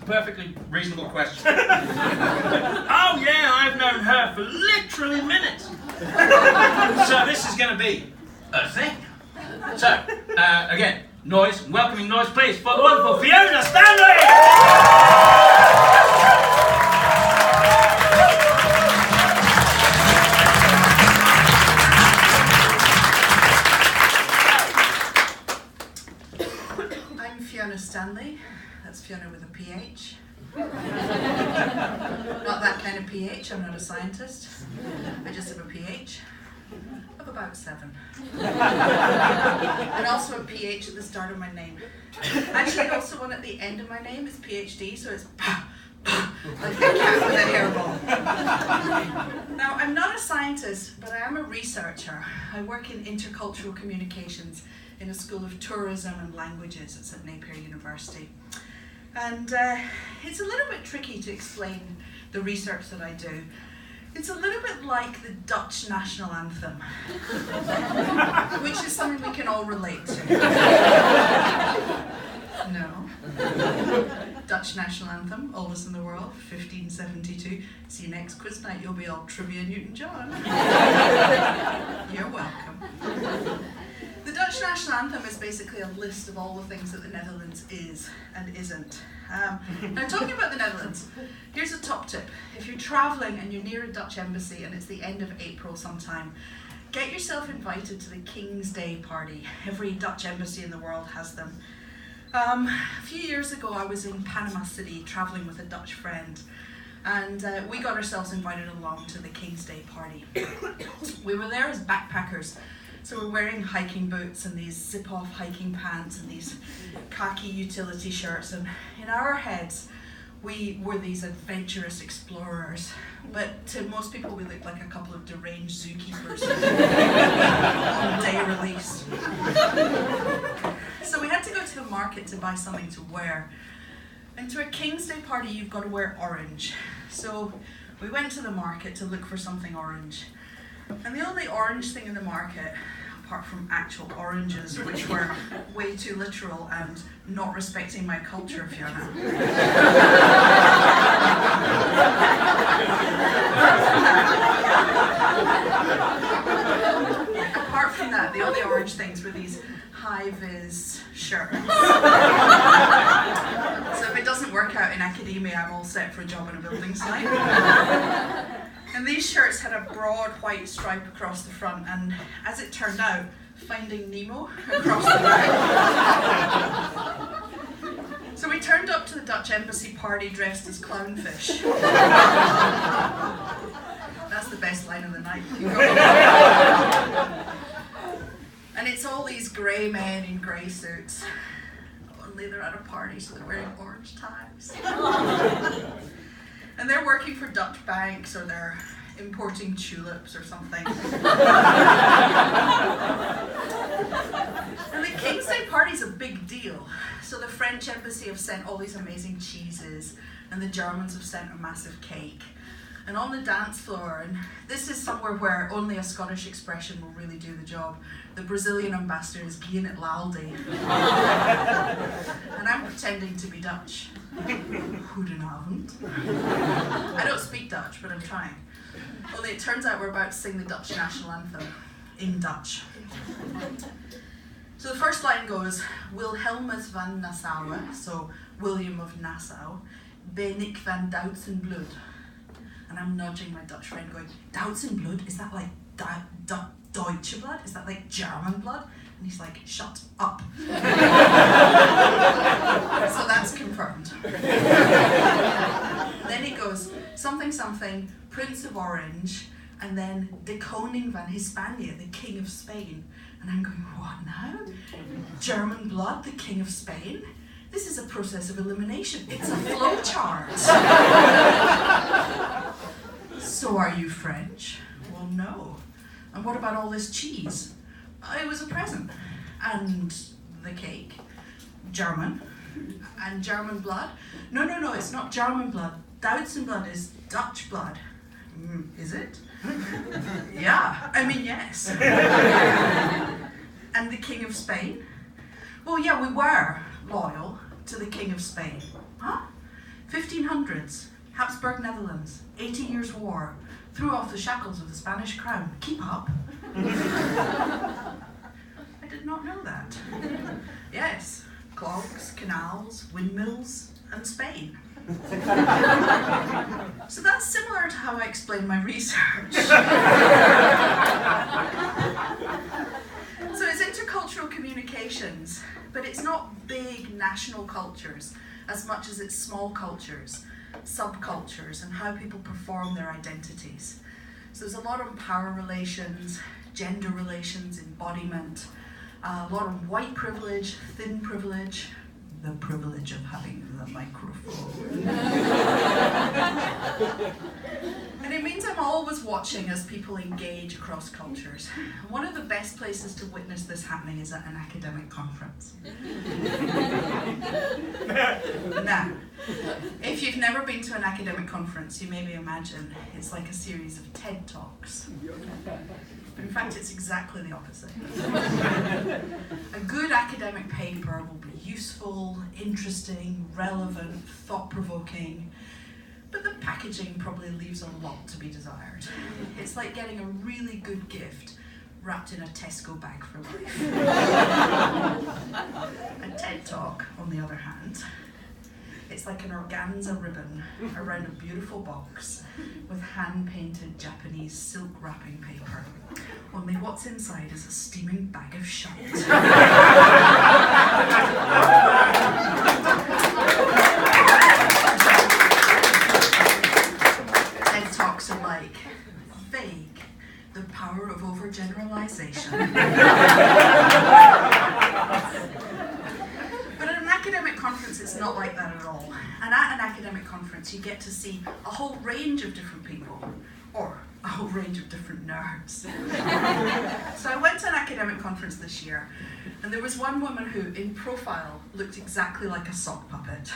perfectly reasonable question. Oh yeah, I've known her for literally minutes. So this is going to be a thing. So, again, noise, welcoming noise, please, for the wonderful Phiona Stanley! I'm Phiona Stanley. That's Phiona with a PH. Not that kind of PH, I'm not a scientist. I just have a PH of about 7. And also a PH at the start of my name. Actually, also one at the end of my name is PhD, so it's like a cat with a hairball. Now, I'm not a scientist, but I am a researcher. I work in intercultural communications in a school of tourism and languages. It's at Napier University. And it's a little bit tricky to explain the research that I do. It's a little bit like the Dutch national anthem, which is something we can all relate to. No. Dutch national anthem, oldest in the world, 1572. See you next quiz night, you'll be all trivia Newton-John. You're welcome. The Dutch national anthem is basically a list of all the things that the Netherlands is and isn't. Now, talking about the Netherlands, here's a top tip. If you're travelling and you're near a Dutch embassy and it's the end of April sometime, get yourself invited to the King's Day party. Every Dutch embassy in the world has them. A few years ago, I was in Panama City travelling with a Dutch friend, and we got ourselves invited along to the King's Day party. We were there as backpackers. So we're wearing hiking boots and these zip-off hiking pants and these khaki utility shirts, and in our heads we were these adventurous explorers, but to most people we looked like a couple of deranged zookeepers on day release. So we had to go to the market to buy something to wear, and to a King's Day party you've got to wear orange. So we went to the market to look for something orange. And the only orange thing in the market, apart from actual oranges, which were way too literal and not respecting my culture, Phiona. Apart from that, the only orange things were these high-vis shirts. So if it doesn't work out in academia, I'm all set for a job on a building site. And these shirts had a broad white stripe across the front, and as it turned out, Finding Nemo across the back. So we turned up to the Dutch embassy party dressed as clownfish. That's the best line of the night. And it's all these grey men in grey suits. Only they're at a party, so they're wearing orange ties. And they're working for Dutch banks, or they're importing tulips or something. And the King's Day party's a big deal. So the French embassy have sent all these amazing cheeses, and the Germans have sent a massive cake. And on the dance floor, and this is somewhere where only a Scottish expression will really do the job, the Brazilian ambassador is gien it laldi. And I'm pretending to be Dutch. Goedenavond. I don't speak Dutch, but I'm trying. Only it turns out we're about to sing the Dutch national anthem in Dutch. So the first line goes, Wilhelmus van Nassau, so William of Nassau, ben ik van Duits en bloed. And I'm nudging my Dutch friend going, Duits en bloed? Is that like Deutsche blood? Is that like German blood? And he's like, shut up. So that's confirmed. Then he goes, something something, Prince of Orange, and then De Koning van Hispania, the King of Spain. And I'm going, what now? German blood, the King of Spain? This is a process of elimination. It's a flow chart. So are you French? Well, no. And what about all this cheese? It was a present. And the cake? German. And German blood? No, it's not German blood. Duitsen blood is Dutch blood. Is it? Yeah, I mean, yes. And the King of Spain? Well, yeah, we were loyal to the King of Spain. Huh? 1500s, Habsburg Netherlands, 80 Years' War, threw off the shackles of the Spanish crown. Keep up. I did not know that. Yes, clogs, canals, windmills, and Spain. So that's similar to how I explain my research. So it's intercultural communications, but it's not big national cultures as much as it's small cultures, subcultures, and how people perform their identities. So there's a lot on power relations, gender relations, embodiment, a lot on white privilege, thin privilege, the privilege of having the microphone. And it means I'm always watching as people engage across cultures. One of the best places to witness this happening is at an academic conference. Now, if you've never been to an academic conference, you maybe imagine it's like a series of TED Talks. But in fact, it's exactly the opposite. A good academic paper will be useful, interesting, relevant, thought-provoking, but the packaging probably leaves a lot to be desired. It's like getting a really good gift wrapped in a Tesco bag for life. A TED Talk, on the other hand, it's like an organza ribbon around a beautiful box with hand-painted Japanese silk wrapping paper. Only what's inside is a steaming bag of shite. TED Talks are like vague, the power of overgeneralization. Academic conference, it's not like that at all. And at an academic conference, you get to see a whole range of different people, or a whole range of different nerds. So I went to an academic conference this year, and there was one woman who, in profile, looked exactly like a sock puppet.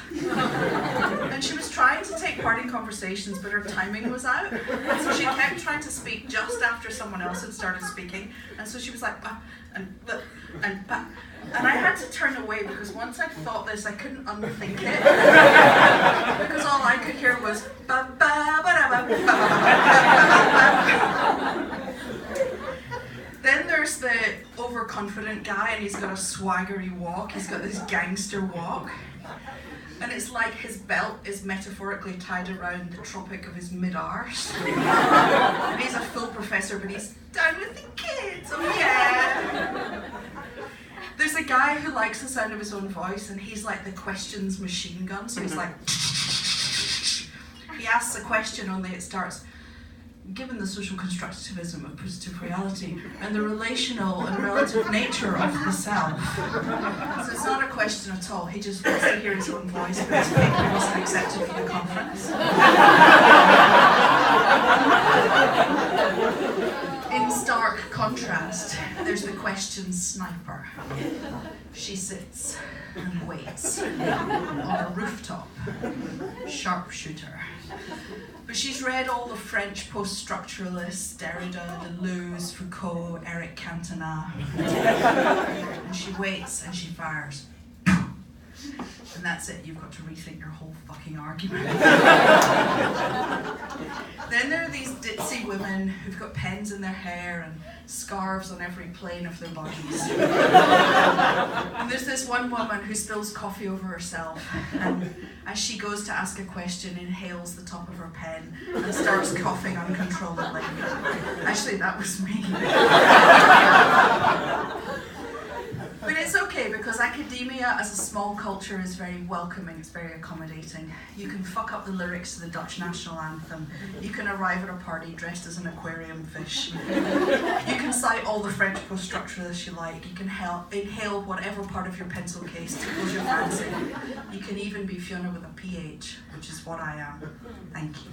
And she was trying to take part in conversations, but her timing was out. And so she kept trying to speak just after someone else had started speaking. And so she was like, bah, and bah, and bah. And I had to turn away because once I thought this, I couldn't unthink it. Because all I could hear was ba ba ba da ba ba ba ba. Then there's the overconfident guy, and he's got a swaggery walk. He's got this gangster walk. And it's like his belt is metaphorically tied around the tropic of his mid-arse. And he's a full professor, but he's down with the kids. Oh yeah. There's a guy who likes the sound of his own voice, and he's like the questions machine gun. So he's like, he asks a question, only it starts, given the social constructivism of positive reality and the relational and relative nature of the self. So it's not a question at all. He just wants to hear his own voice, but his paper wasn't accepted for the conference. In stark contrast, there's the question sniper. She sits and waits on a rooftop, sharpshooter. But she's read all the French post-structuralists, Derrida, Deleuze, Foucault, Eric Cantona. And she waits and she fires. And that's it, you've got to rethink your whole fucking argument. Then there are these ditzy women who've got pens in their hair and scarves on every plane of their bodies. And there's this one woman who spills coffee over herself, and as she goes to ask a question, inhales the top of her pen and starts coughing uncontrollably. Actually, that was me. But it's okay, because academia as a small culture is very welcoming, it's very accommodating. You can fuck up the lyrics to the Dutch national anthem. You can arrive at a party dressed as an aquarium fish. You can cite all the French post-structuralists you like. You can inhale whatever part of your pencil case tickles your fancy. You can even be Phiona with a PH, which is what I am. Thank you.